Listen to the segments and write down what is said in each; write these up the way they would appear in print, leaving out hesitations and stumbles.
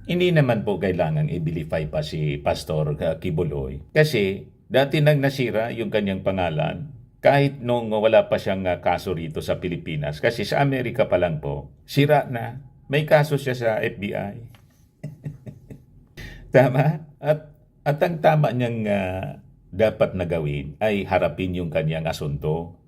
Hindi naman po kailangang i-vilify pa si Pastor Kibuloy. Kasi dati nang nasira yung kanyang pangalan kahit nung wala pa siyang kaso rito sa Pilipinas. Kasi sa Amerika pa lang po, sira na. May kaso siya sa FBI. Tama? At ang tama niyang dapat na gawin ay harapin yung kanyang asunto.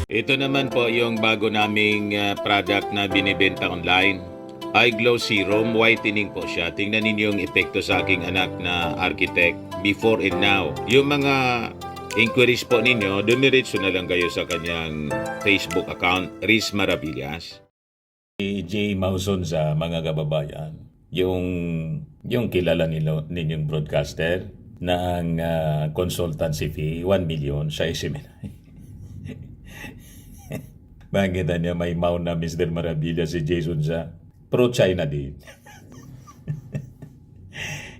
Ito naman po yung bago naming product na binibenta online. iGlow Serum, whitening po siya. Tingnan ninyo yung epekto sa aking anak na architect before and now. Yung mga inquiries po ninyo, dumiretso na lang kayo sa kanyang Facebook account, Riz Maravillas. Si J. Mauson sa mga kababayan, yung kilala ninyong broadcaster na ang consultancy fee, 1 million sa SMNI. Makikita niya may mauna Mr. Maravilla si Jason sa pro-China din.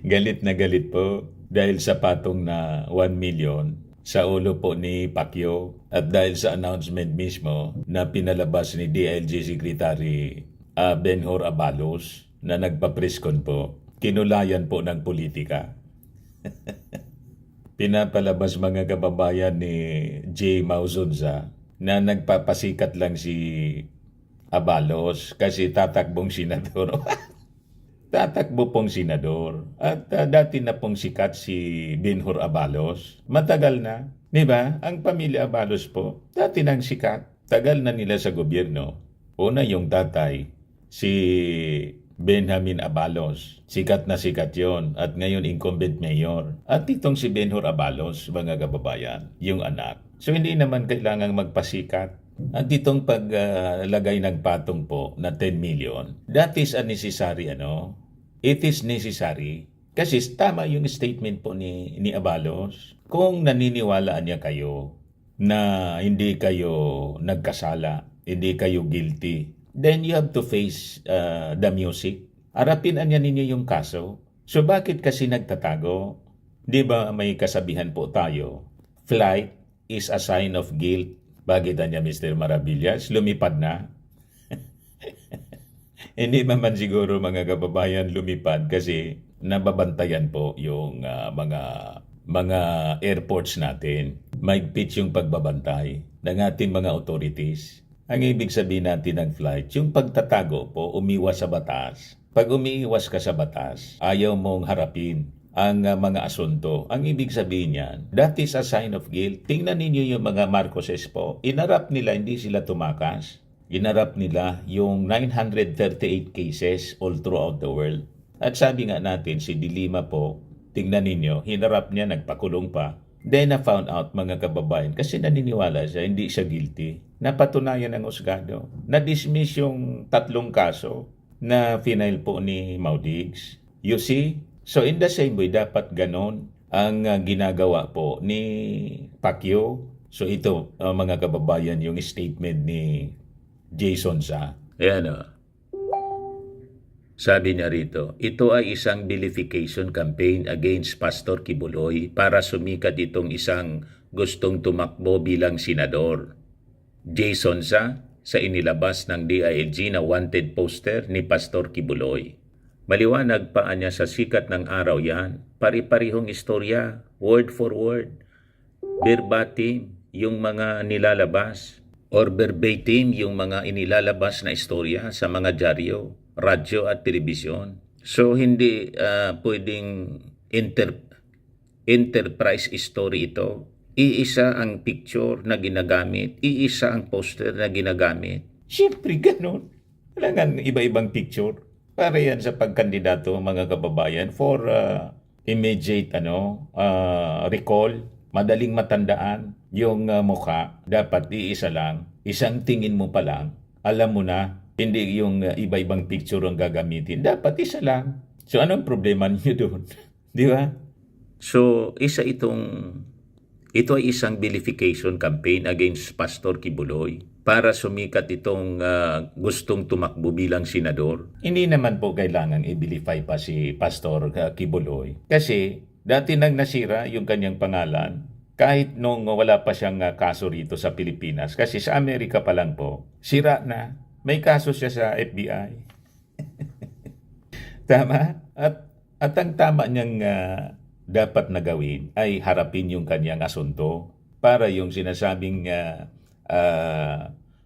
Galit na galit po dahil sa patong na 1 million sa ulo po ni Pacquiao at dahil sa announcement mismo na pinalabas ni DILG Secretary Benhur Abalos na nagpa-preskon po, kinulayan po ng politika. Pinapalabas mga kababayan ni J. Mauzunza na nagpapasikat lang si Abalos kasi tatakbong senador. Tatakbo pong senador. At dati na pong sikat si Benhur Abalos. Matagal na. Di ba? Ang pamilya Abalos po, dati nang sikat. Tagal na nila sa gobyerno. Una yung tatay, si Benjamin Abalos. Sikat na sikat yon at ngayon incumbent mayor. At itong si Benhur Abalos, mga kababayan, yung anak. So hindi naman kailangang magpasikat. At itong paglagay ng patong po na 10 million, that is unnecessary, It is necessary. Kasi tama yung statement po ni Abalos. Kung naniniwalaan niya kayo na hindi kayo nagkasala, hindi kayo guilty, then you have to face the music. Harapin niya ninyo yung kaso. So bakit kasi nagtatago? Di ba may kasabihan po tayo, flight is a sign of guilt. Bakit niya Mr. Maravillas? Lumipad na. Hindi naman siguro mga kababayan lumipad kasi nababantayan po yung mga airports natin. Mahigpit yung pagbabantay ng ating mga authorities. Ang ibig sabihin natin ng flight, yung pagtatago po, umiwas sa batas. Pag umiiwas ka sa batas, ayaw mong harapin ang mga asunto. Ang ibig sabihin niyan, that is a sign of guilt. Tingnan ninyo yung mga Marcoses po. Inarap nila, hindi sila tumakas. Inarap nila yung 938 cases all throughout the world. At sabi nga natin, si Dilima po, tingnan ninyo, hinarap niya, nagpakulong pa. Then na found out mga kababayan, kasi naniniwala siya, hindi siya guilty. Napatunayan ng husgado. Na-dismiss yung 3 kaso na final po ni Maudigs. You see? So in the same way, dapat ganon ang ginagawa po ni Pacquiao. So ito, mga kababayan, yung statement ni Jason sa. Ayan o. Sabi niya rito, ito ay isang vilification campaign against Pastor Kibuloy para sumikat itong isang gustong tumakbo bilang senador. Jason sa inilabas ng DILG na wanted poster ni Pastor Kibuloy. Maliwanag pa niya sa sikat ng araw yan, pari-parihong istorya, word for word, verbatim yung mga nilalabas, or verbatim yung mga inilalabas na istorya sa mga dyaryo, radyo at telebisyon. So hindi pwedeng enterprise story ito. Iisa ang picture na ginagamit, iisa ang poster na ginagamit. Siyempre ganun. Kailangan iba-ibang picture. Para yan sa pagkandidato mga kababayan for immediate recall, madaling matandaan yung mukha, dapat iisa lang. Isang tingin mo pa lang, alam mo na, hindi yung iba-ibang picture ang gagamitin. Dapat isa lang. So anong problema niyo doon? Di ba? So ito ay isang vilification campaign against Pastor Kibuloy para sumikat itong gustong tumakbo bilang senador. Hindi naman po kailangang i-vilify pa si Pastor Kibuloy. Kasi dati nang nasira yung kanyang pangalan kahit nung wala pa siyang kaso rito sa Pilipinas. Kasi sa Amerika pa lang po, sira na. May kaso siya sa FBI. Tama? At ang tama niyang dapat na gawin ay harapin yung kanyang asunto para yung sinasabing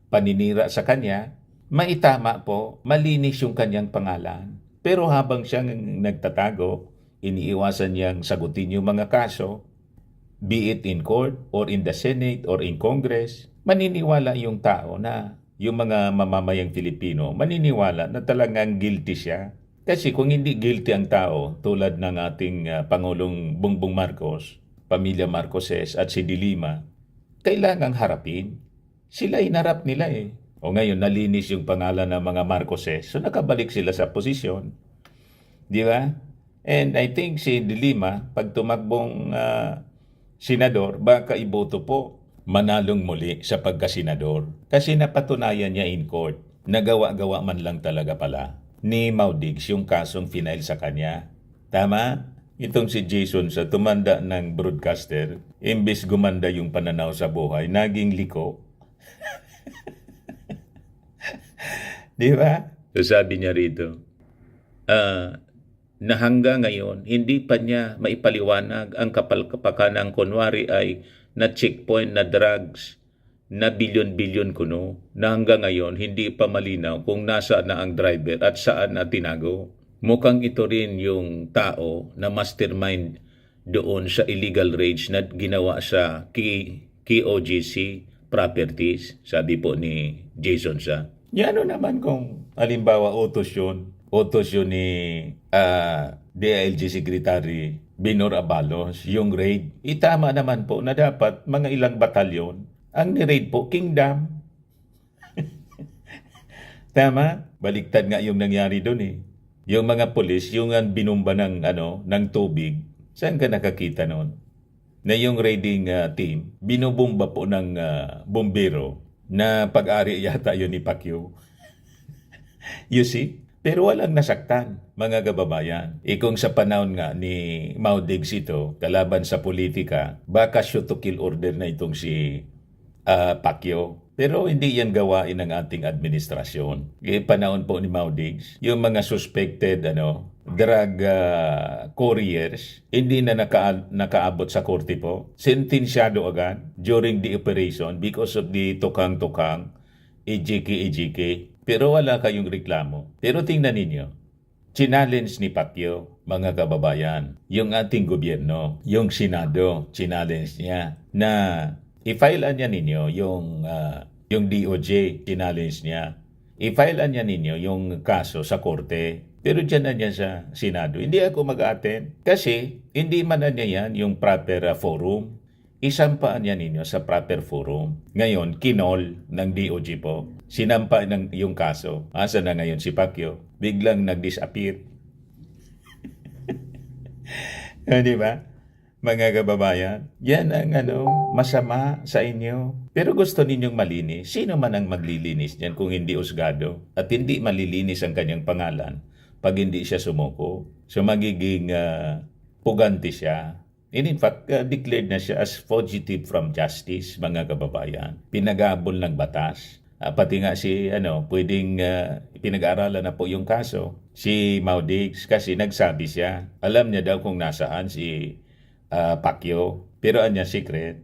paninira sa kanya, maitama po, malinis yung kanyang pangalan. Pero habang siyang nagtatago, iniiwasan niyang sagutin yung mga kaso, be it in court or in the Senate or in Congress, maniniwala yung tao na yung mga mamamayang Filipino, maniniwala na talagang guilty siya. Kasi kung hindi guilty ang tao, tulad ng ating Pangulong Bongbong Marcos, pamilya Marcoses at si Dilima, kailangang harapin. Sila inarap nila eh. O ngayon, nalinis yung pangalan ng mga Marcoses, so nakabalik sila sa posisyon. Di ba? And I think si Dilima, pag tumakbong senador, baka iboto po manalong muli sa pagkasenador. Kasi napatunayan niya in court, nagawa-gawa man lang talaga pala ni Maudigs yung kasong final sa kanya. Tama? Itong si Jason sa tumanda ng broadcaster, imbes gumanda yung pananaw sa buhay, naging liko. Di ba? So sabi niya rito, na hanggang ngayon, hindi pa niya maipaliwanag ang kapal-kapakanang kunwari ay na checkpoint na drugs na bilyon-bilyon kuno, na hanggang ngayon hindi pa malinaw kung nasaan na ang driver at saan na tinago. Mukhang ito rin yung tao na mastermind doon sa illegal raids na ginawa sa KOGC Properties, sabi po ni Jason sa. Ano naman kung halimbawa utos yun ni DILG Secretary Binor Abalos, yung raid. Itama naman po na dapat mga ilang batalyon ang ni-raid po, Kingdom. Tama? Baliktad nga yung nangyari doon eh. Yung mga pulis, yung binumba ng tubig, saan ka nakakita noon? Na yung raiding team, binubumba po ng bombero na pag-ari yata yun ni Pacquiao. You see? Pero walang nasaktan, mga kababayan. Kung sa panahon nga ni Maudigs ito, kalaban sa politika, baka shoot to kill order na itong si Pacquiao. Pero hindi yan gawain ng ating administrasyon. Panahon po ni Maudigs, yung mga suspected drug couriers, hindi na nakaabot sa korte po. Sentensyado agad during the operation because of the tukang-tukang, EJK. Pero wala kayong reklamo. Pero tingnan ninyo, challenge ni Pacquiao, mga kababayan, yung ating gobyerno, yung Senado, challenge niya na i-filean niya ninyo yung DOJ, challenge niya. I-filean niya ninyo yung kaso sa korte. Pero dyan na niya sa Senado. Hindi ako mag-attend kasi hindi man na niya yan yung proper forum. Isampaan niya ninyo sa proper forum. Ngayon, kinol ng DOJ po. Sinampa yung kaso. Asa na ngayon si Pacquiao? Biglang nag-disappear. Di ba? Mga kababayan, yan ang masama sa inyo. Pero gusto ninyong malinis. Sino man ang maglilinis niyan kung hindi usgado? At hindi malilinis ang kanyang pangalan pag hindi siya sumuko. So magiging puganti siya. And in fact, declared na siya as fugitive from justice, mga kababayan. Pinag-aabol ng batas. Pati nga si, pwedeng pinag-aaralan na po yung kaso. Si Maudigs, kasi nagsabi siya. Alam niya daw kung nasaan si Pacquiao. Pero anya secret.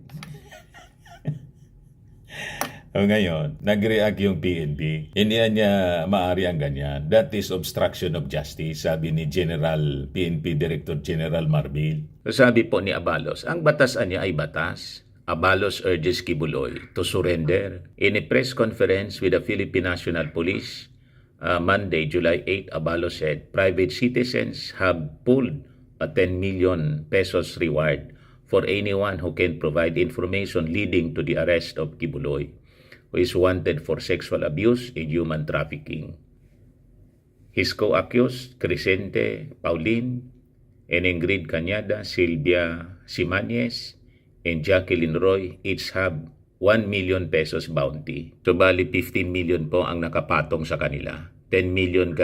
O ngayon, nag-react yung PNP. Hindi niya maaari ang ganyan. That is obstruction of justice, sabi ni PNP Director General Marbil. Sabi po ni Abalos, ang batas niya ay batas. Abalos urges Kibuloy to surrender. In a press conference with the Philippine National Police, Monday, July 8, Abalos said, private citizens have pulled a 10 million pesos reward for anyone who can provide information leading to the arrest of Kibuloy, who is wanted for sexual abuse and human trafficking. His co-accused, Crescente Paulin, and Ingrid Cañada, Silvia Simanes, and Jacqueline Roy each have 1 million pesos bounty. So bali 15 million po ang nakapatong sa kanila. 10 million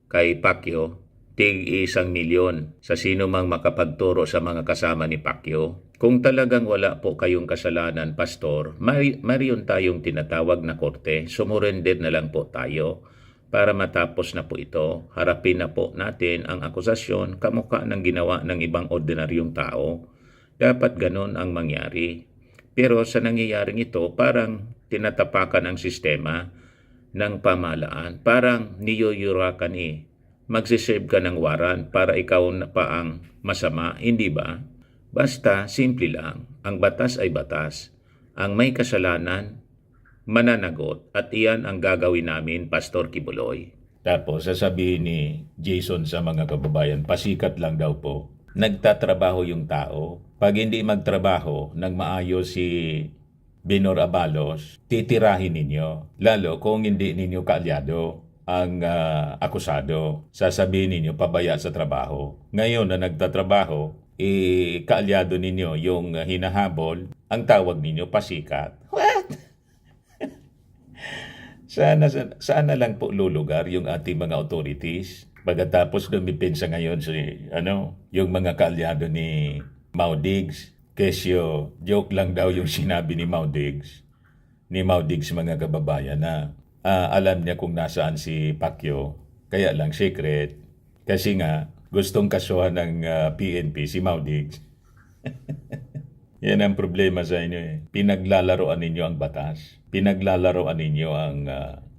kay Pacquiao, tig-1,000,000 sa sino mang makapagturo sa mga kasama ni Pacquiao. Kung talagang wala po kayong kasalanan, Pastor, mariyon tayong tinatawag na korte. Sumurrender na lang po tayo para matapos na po ito. Harapin na po natin ang akusasyon kamukha ng ginawa ng ibang ordinaryong tao. Dapat ganon ang mangyari. Pero sa nangyayaring ito, parang tinatapakan ang sistema ng pamahalaan. Parang niyuyurakan magsiserve ka ng waran para ikaw na pa ang masama, hindi ba? Basta, simple lang. Ang batas ay batas. Ang may kasalanan, mananagot. At iyan ang gagawin namin, Pastor Kibuloy. Tapos, sasabihin ni Jason sa mga kababayan, pasikat lang daw po. Nagtatrabaho yung tao. Pag hindi magtrabaho ng maayos si Binor Abalos, titirahin ninyo. Lalo kung hindi ninyo kaalyado ang akusado. Sasabihin ninyo pabaya sa trabaho. Ngayon na nagtatrabaho, kaalyado ninyo yung hinahabol, ang tawag ninyo pasikat. What? Sana lang po lulugar yung ating mga authorities. Pagkatapos dumipensa ngayon yung mga kaalyado ni Mau Diggs. Kesyo, joke lang daw yung sinabi ni Mau Diggs. Ni Mau Diggs mga kababayan na alam niya kung nasaan si Pacquiao. Kaya lang secret. Kasi nga, gustong kasuhan ng PNP si Mau Diggs. Yan ang problema sa inyo . Pinaglalaroan ninyo ang batas. Pinaglalaroan ninyo ang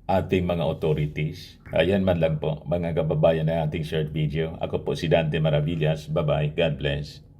ating mga authorities. Ayan man lang po, mga kababayan na ating short video. Ako po si Dante Maravillas. Bye-bye. God bless.